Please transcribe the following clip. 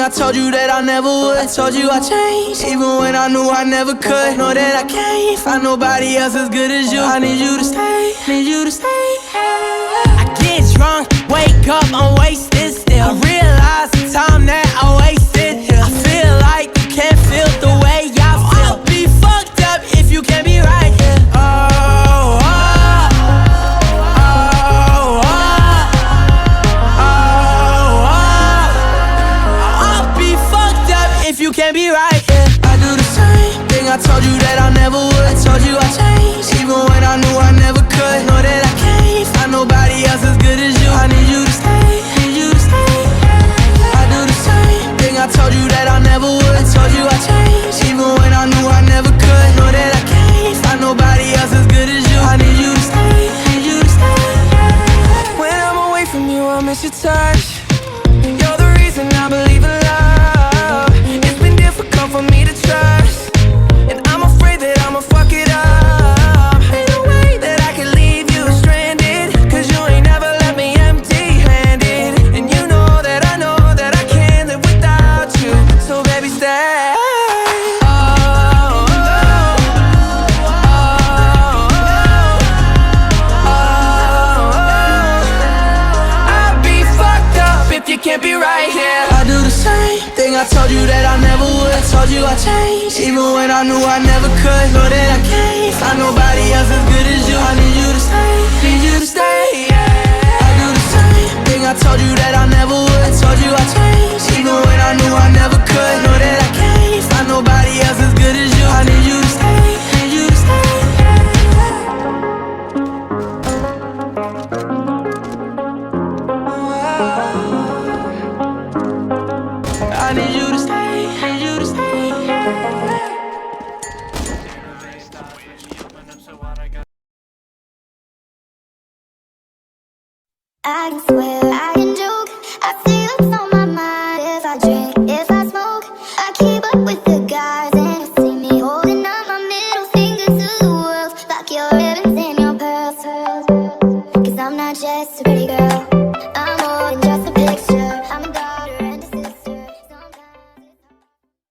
I told you that I never would. I told you I changed, even when I knew I never could. Know that I can't find nobody else as good as you. I need you to stay, need you to stay. I get drunk, wake up, I'm wasted still. I realize the time that I wasted here. I feel like you can't feel the way I feel. I'll be fucked up if you can't be right here. You can't be right, yeah. I do the same thing, I told you that I never would. I told you I changed, even when I knew I never could. Know that I can't find nobody else as good as you. I need you to stay, need you to stay. I do the same thing, I told you that I never would. I told you I changed, even when I knew I never could. Know that I can't find nobody else as good as you. I need you to stay, need you to stay. When I'm away from you, I miss your touch. You're the reason I believe in love. For me to trust, and I'm afraid that I'ma fuck it up. Ain't no way that I can leave you stranded, cause you ain't never left me empty-handed. And you know that I can't live without you. So baby stay. I'd be fucked up if you can't be right here. I do the same thing, I told you that I never would. I told you I changed, even when I knew I never could. Know that I can't find nobody else as good as you. I need you to stay, need you to stay, yeah. I do the same thing, I told you that I never would. I told you I changed, even when I knew I never could. Know that I can't find nobody else as good as you. I need you to stay, need you to stay. I need you to stay, need you to stay. I swear